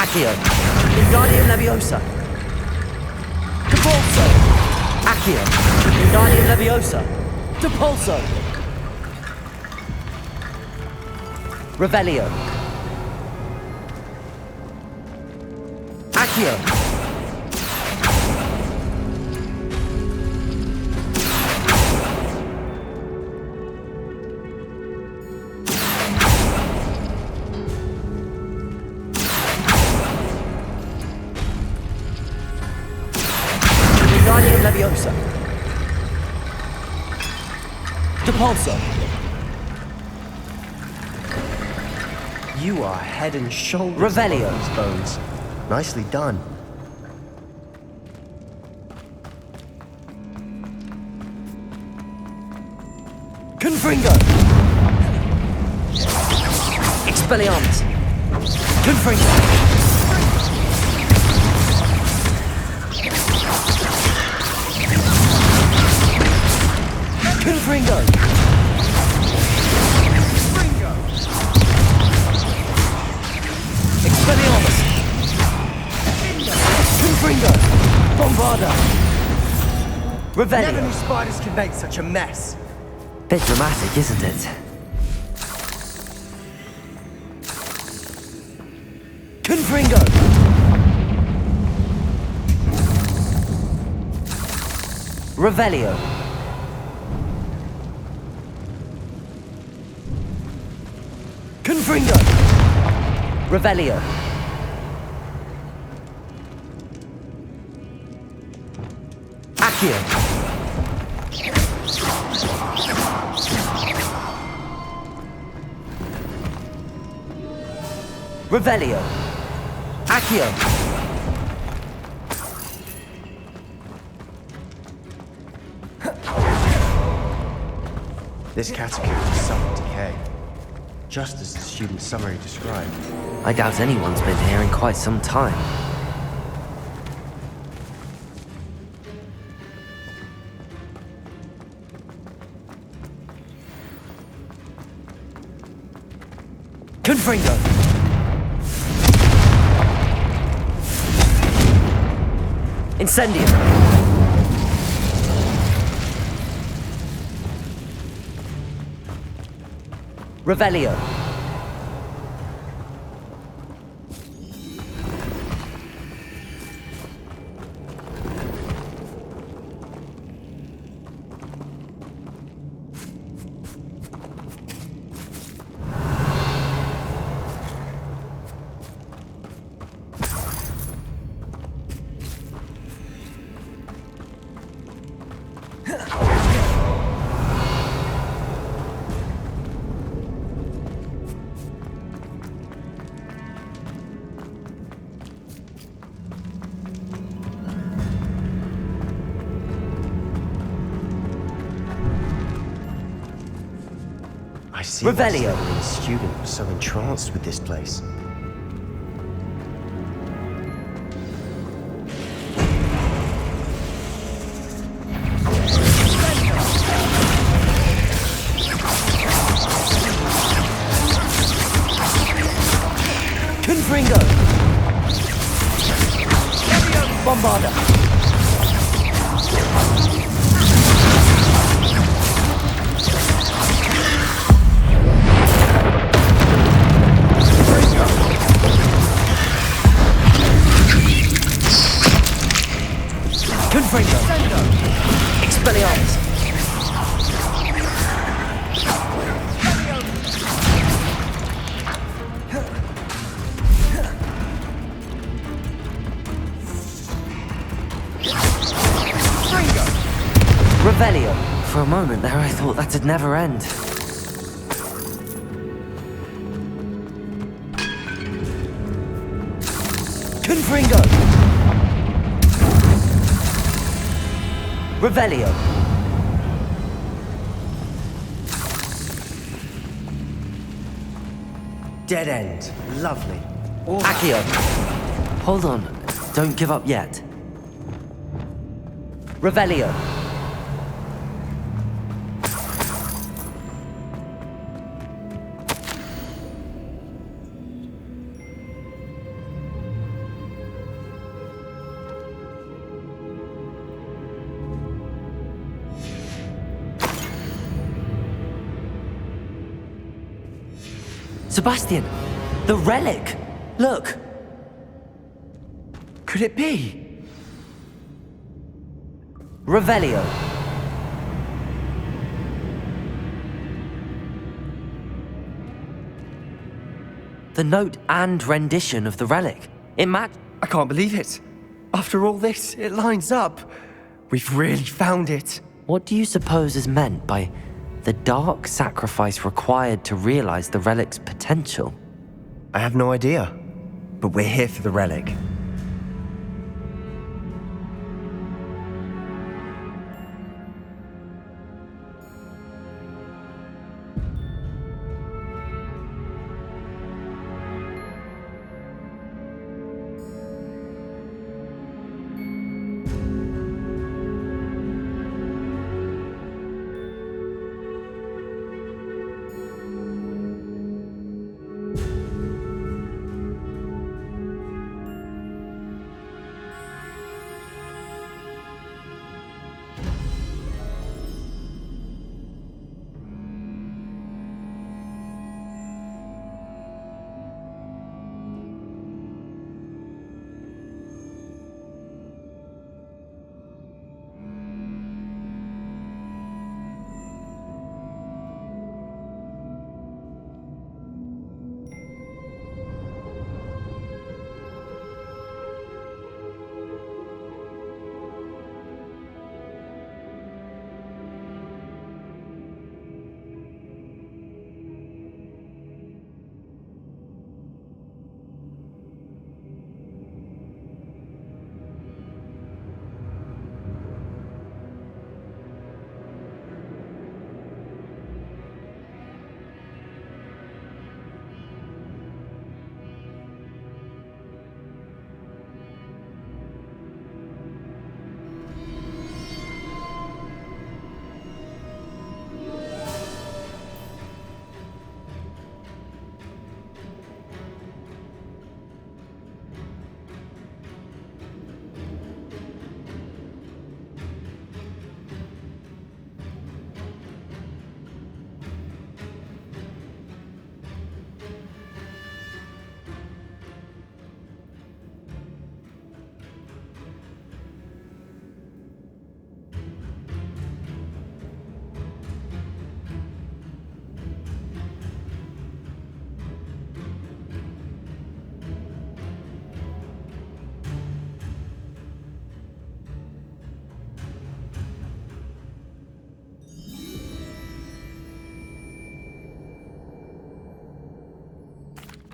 Accio. Wingardium Leviosa. Depulso. Accio. Wingardium Leviosa. Depulso. Revelio. Accio. Wingardium Leviosa. Depulso. You are head and shoulders Revelio. above these bones. Nicely done. Confringo. Expelliarmus. Confringo. Confringo. Expelliarmus. Confringo. Bombarda. Revelio. Never knew spiders could make such a mess. Bit dramatic, isn't it? Confringo. Revelio. Confringo. Revelio. Accio. Revelio. Accio. This catacomb is sudden decay, just as the student's summary described. I doubt anyone's been here in quite some time. Confringo. Incendio. Revelio. I see why Revelio. the student was so entranced with this place. Confringo. Bombarda. Confringo. Expelliarmus. Revelio. For a moment there, I thought that'd never end. Confringo. Revelio. Dead end. Lovely. Accio. Hold on. Don't give up yet. Revelio. Sebastian! The relic! Look! Could it be? Revelio. The note and rendition of the relic. It matched. I can't believe it. After all this, it lines up. We've really found it. What do you suppose is meant by the dark sacrifice required to realize the relic's potential? I have no idea, but we're here for the relic.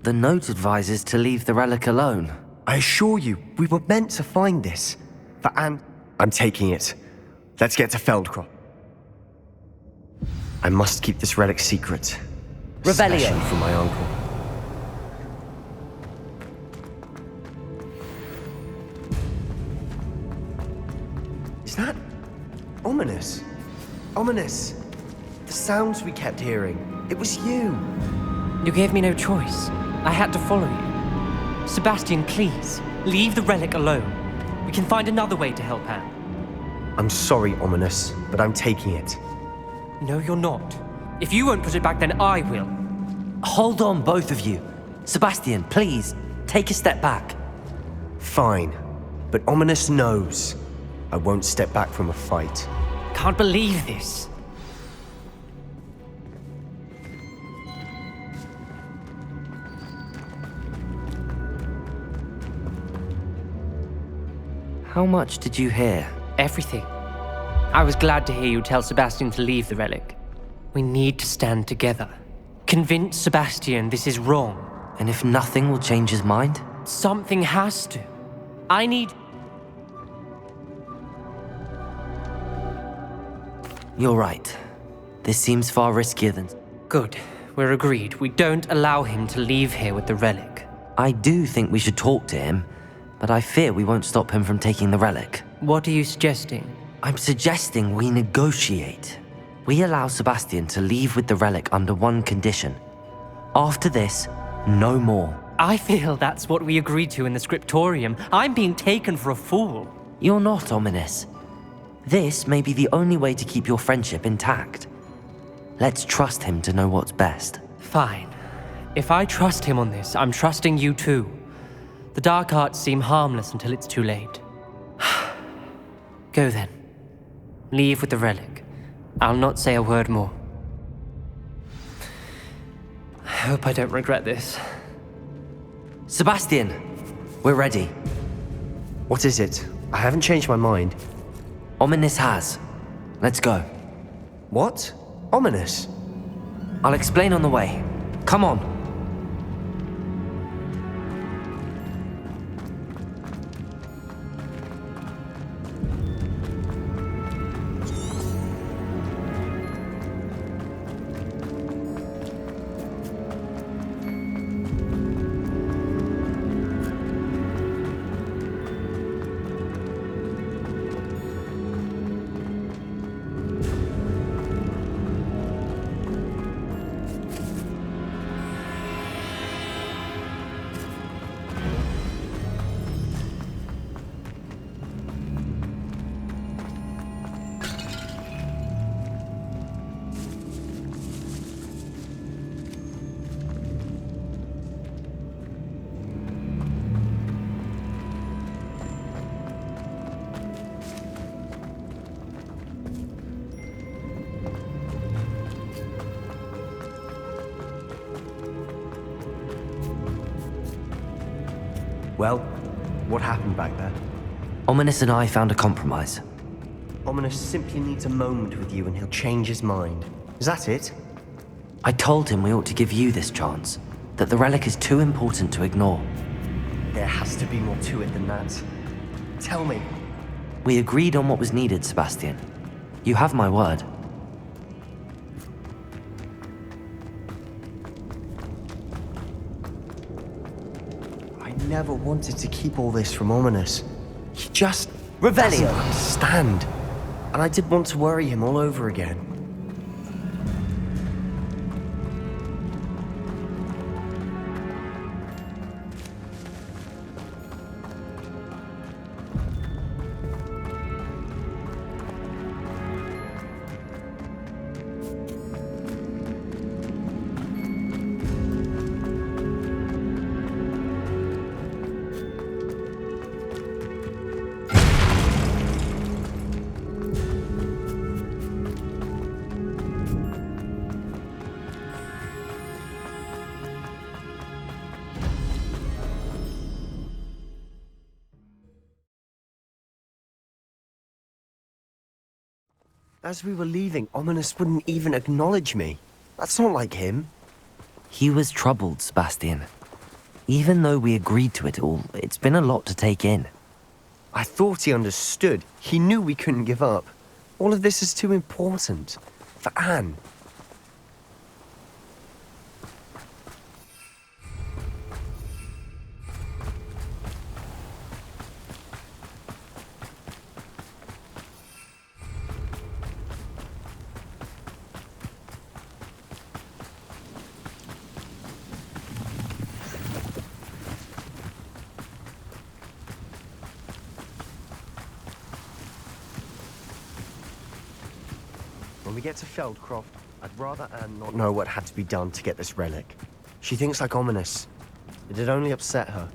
The note advises to leave the relic alone. I assure you, we were meant to find this. For Anne, I'm taking it. Let's get to Feldcroft. I must keep this relic secret. Revelio. Especially from my uncle. Is that ominous? Ominous. The sounds we kept hearing. It was you. You gave me no choice. I had to follow you. Sebastian, please, leave the relic alone. We can find another way to help Anne. I'm sorry, Ominous, but I'm taking it. No, you're not. If you won't put it back, then I will. Hold on, both of you. Sebastian, please, take a step back. Fine, but Ominous knows I won't step back from a fight. Can't believe this. How much did you hear? Everything. I was glad to hear you tell Sebastian to leave the relic. We need to stand together. Convince Sebastian this is wrong. And if nothing will change his mind? Something has to. I need... You're right. This seems far riskier than... Good. We're agreed. We don't allow him to leave here with the relic. I do think we should talk to him, but I fear we won't stop him from taking the relic. What are you suggesting? I'm suggesting we negotiate. We allow Sebastian to leave with the relic under one condition. After this, no more. I feel that's what we agreed to in the scriptorium. I'm being taken for a fool. You're not, Ominous. This may be the only way to keep your friendship intact. Let's trust him to know what's best. Fine. If I trust him on this, I'm trusting you too. The dark arts seem harmless until it's too late. Go then. Leave with the relic. I'll not say a word more. I hope I don't regret this. Sebastian, we're ready. What is it? I haven't changed my mind. Ominous has. Let's go. What? Ominous? I'll explain on the way. Come on. Well, what happened back there? Ominous and I found a compromise. Ominous simply needs a moment with you and he'll change his mind. Is that it? I told him we ought to give you this chance, that the relic is too important to ignore. There has to be more to it than that. Tell me. We agreed on what was needed, Sebastian. You have my word. I never wanted to keep all this from Ominous. He just Revelio. doesn't understand. And I did want to worry him all over again. As we were leaving, Ominous wouldn't even acknowledge me. That's not like him. He was troubled, Sebastian. Even though we agreed to it all, it's been a lot to take in. I thought he understood. He knew we couldn't give up. All of this is too important. For Anne. When we get to Feldcroft, I'd rather Anne not know what had to be done to get this relic. She thinks like Ominous. It'd only upset her.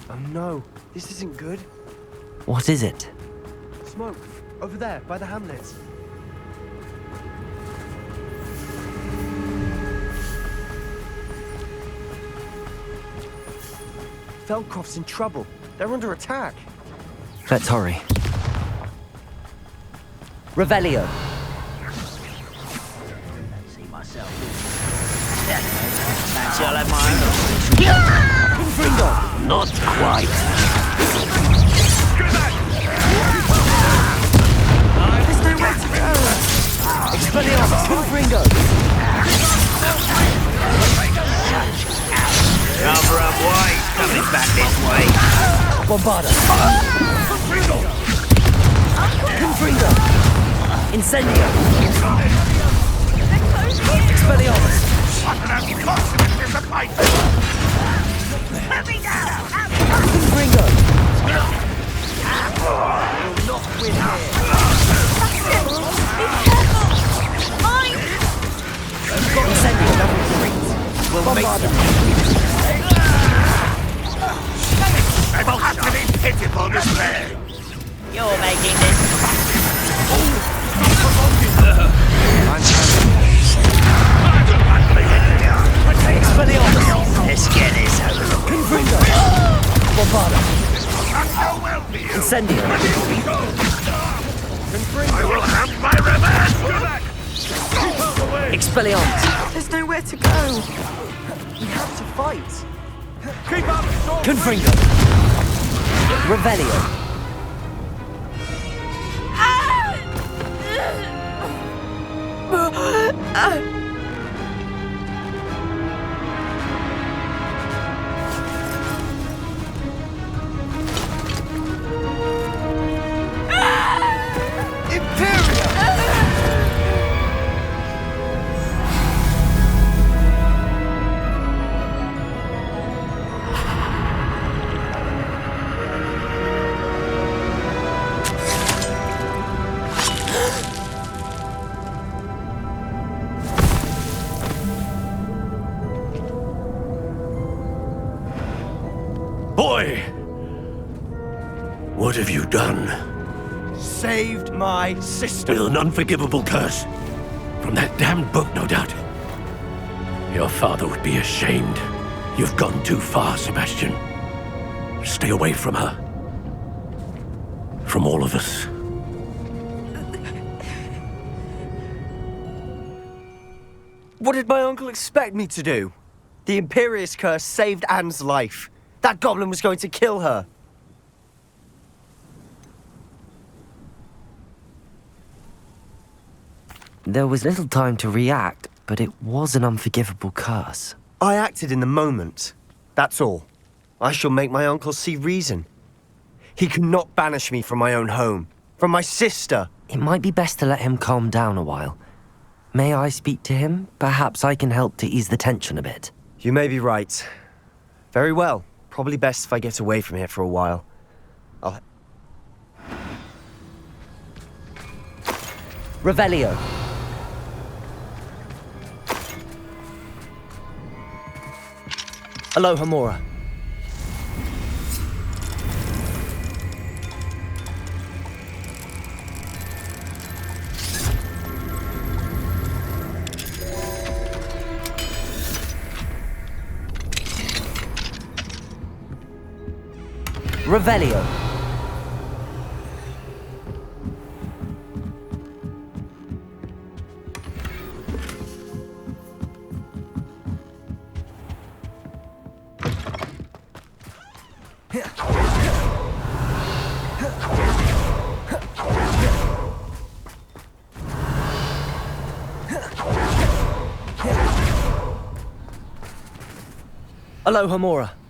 Oh no, this isn't good. What is it? Smoke, over there, by the hamlets. Feldcroft's in trouble. They're under attack. Let's hurry. Revelio. See myself. Fancy I'll have my own. Confringo. Not quite. There's nowhere to go. Expelliarmus. Confringo. Cover up wide. Coming back this way. Bombarda. Confringo. Incendio. Expelliarmus. Confringo. Be careful! Bombarder! I will have to be pitiful display. You're making this. Expelliarmus! Let's get this over. Confringo! Bombarder! I Incendio! will have my revenge. Expelliarmus! There's nowhere to go. We have to fight. Keep up, sword. Confringo! Revelio! Boy! What have you done? Saved my sister. With an unforgivable curse. From that damned book, no doubt. Your father would be ashamed. You've gone too far, Sebastian. Stay away from her. From all of us. What did my uncle expect me to do? The Imperious curse saved Anne's life. That goblin was going to kill her. There was little time to react, but it was an unforgivable curse. I acted in the moment. That's all. I shall make my uncle see reason. He cannot banish me from my own home, from my sister. It might be best to let him calm down a while. May I speak to him? Perhaps I can help to ease the tension a bit. You may be right. Very well. Probably best if I get away from here for a while. Revelio! Alohomora! Revelio! Alohomora!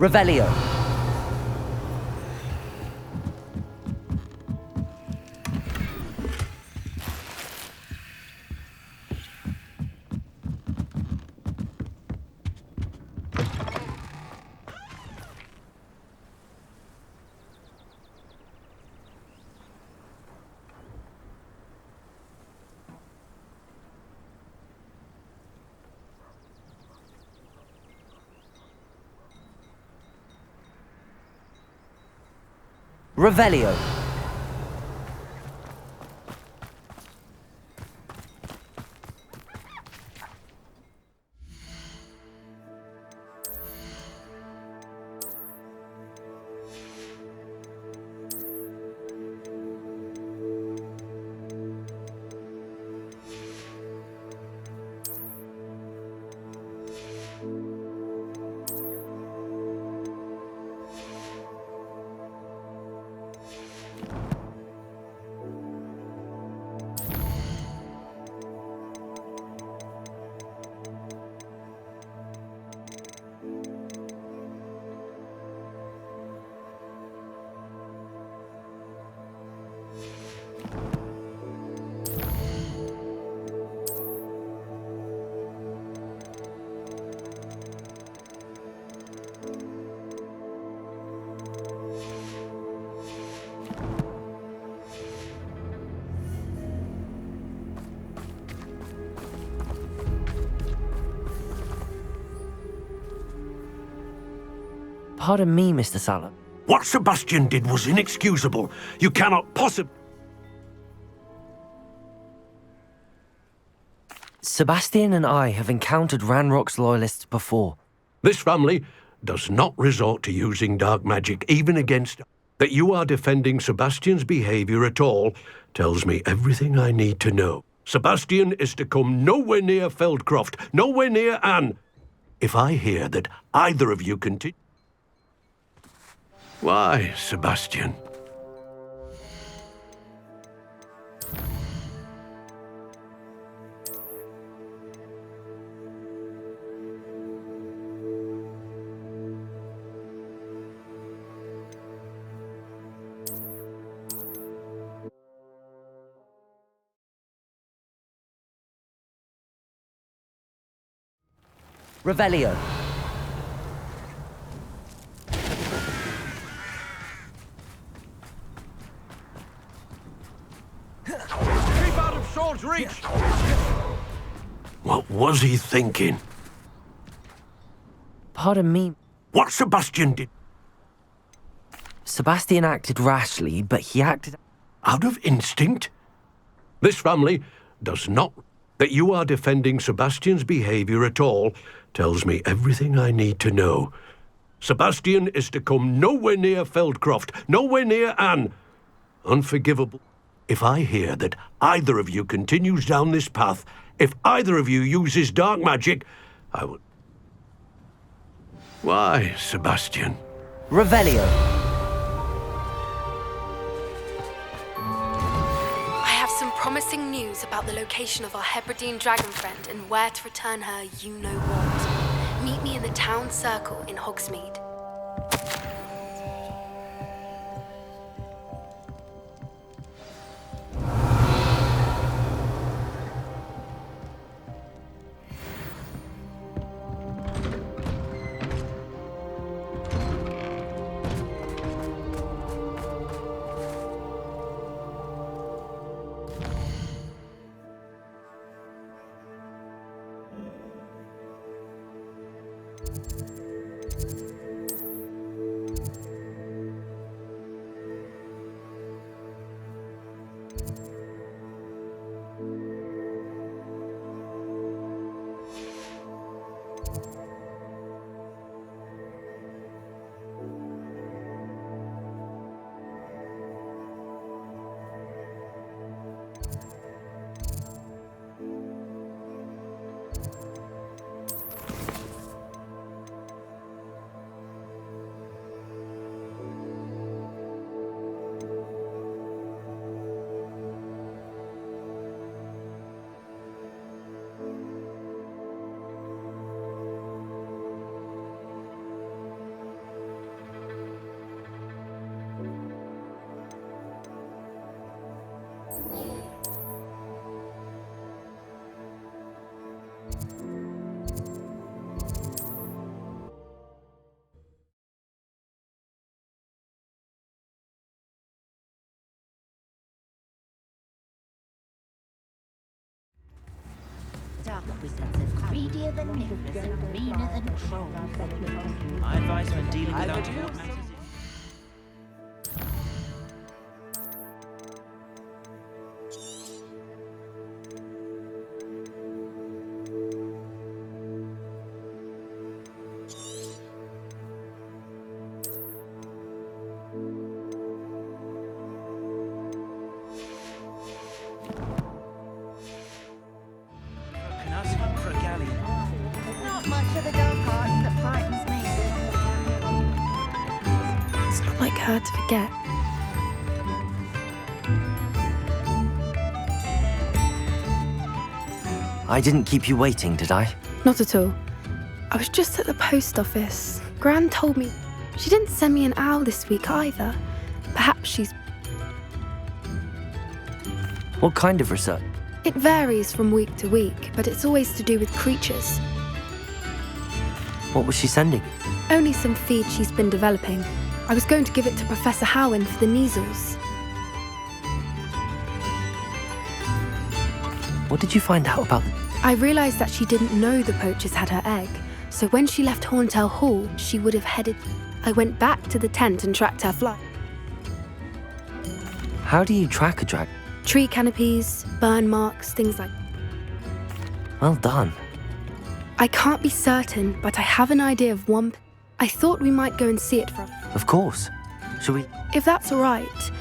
Revelio! Revelio! Pardon me, Mr. Salah. What Sebastian did was inexcusable. You cannot possibly... Sebastian and I have encountered Ranrock's loyalists before. This family does not resort to using dark magic, even against... That you are defending Sebastian's behavior at all tells me everything I need to know. Sebastian is to come nowhere near Feldcroft, nowhere near Anne. If I hear that either of you continue... Why, Sebastian? Revelio. Keep out of sword's reach! What was he thinking? Pardon me. What Sebastian did... Sebastian acted rashly, but he acted... Out of instinct? This family does not... That you are defending Sebastian's behavior at all tells me everything I need to know. Sebastian is to come nowhere near Feldcroft, nowhere near Anne. Unforgivable. If I hear that either of you continues down this path, if either of you uses dark magic, I will... Why, Sebastian? Revelio. I have some promising news about the location of our Hebridean dragon friend and where to return her you-know-what. Meet me in the town circle in Hogsmeade. Dark wizards are greedier than nymphs and meaner than trolls. I advise when dealing with untoward matters. Not much of a dark art that frightens me. It's not like her to forget. I didn't keep you waiting, did I? Not at all. I was just at the post office. Gran told me she didn't send me an owl this week either. Perhaps she's... What kind of research? It varies from week to week, but it's always to do with creatures. What was she sending? Only some feed she's been developing. I was going to give it to Professor Howen for the measles. What did you find out about... I realised that she didn't know the poachers had her egg, so when she left Horntail Hall, she would have headed... I went back to the tent and tracked her flight. How do you track a dragon? Tree canopies, burn marks, things like. Well done. I can't be certain, but I have an idea of one. I thought we might go and see it from. Of course. Shall we? If that's all right,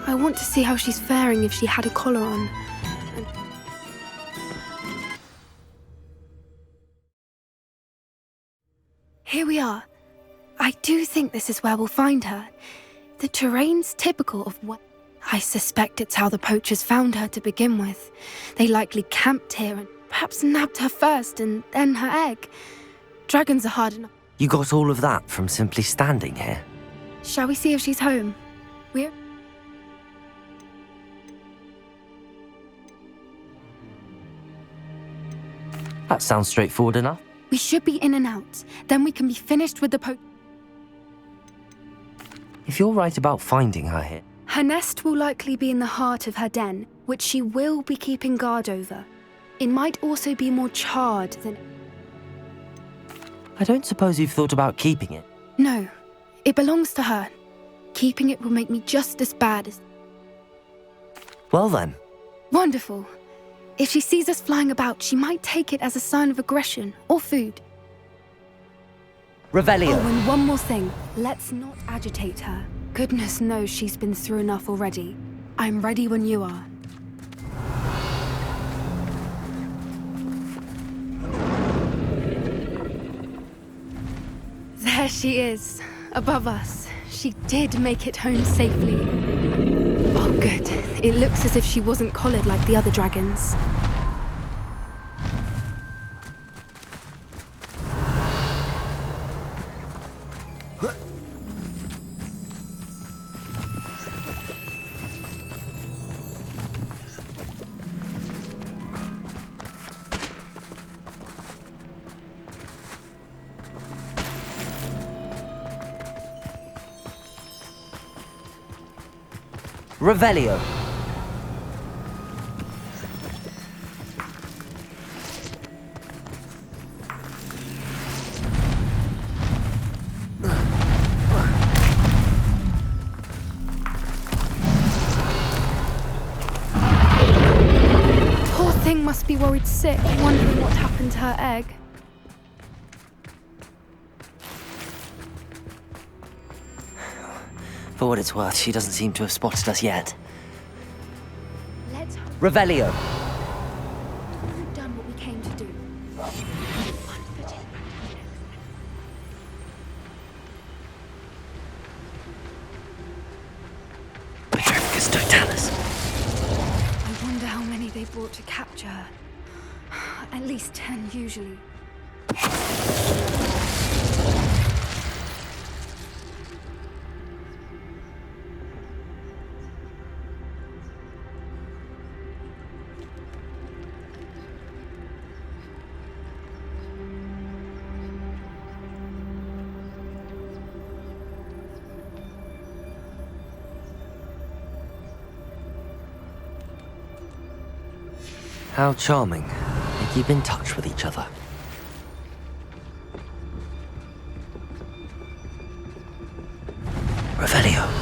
I want to see how she's faring if she had a collar on. Here we are. I do think this is where we'll find her. The terrain's typical of what... I suspect it's how the poachers found her to begin with. They likely camped here and perhaps nabbed her first and then her egg. Dragons are hard enough. You got all of that from simply standing here? Shall we see if she's home? We're... That sounds straightforward enough. We should be in and out. Then we can be finished with the If you're right about finding her here, Her nest will likely be in the heart of her den, which she will be keeping guard over. It might also be more charred than... I don't suppose you've thought about keeping it. No, it belongs to her. Keeping it will make me just as bad as... Well then. Wonderful. If she sees us flying about, she might take it as a sign of aggression or food. Revelio. Oh, and one more thing. Let's not agitate her. Goodness knows she's been through enough already. I'm ready when you are. There she is, above us. She did make it home safely. Oh, good. It looks as if she wasn't collared like the other dragons. Revelio. Poor thing must be worried sick, wondering what happened to her egg. For what it's worth, she doesn't seem to have spotted us yet. Let's Revelio. We've done what we came to do. Petrificus totalis. I wonder how many they brought to capture her. At least 10 usually. How charming. They keep in touch with each other. Revelio.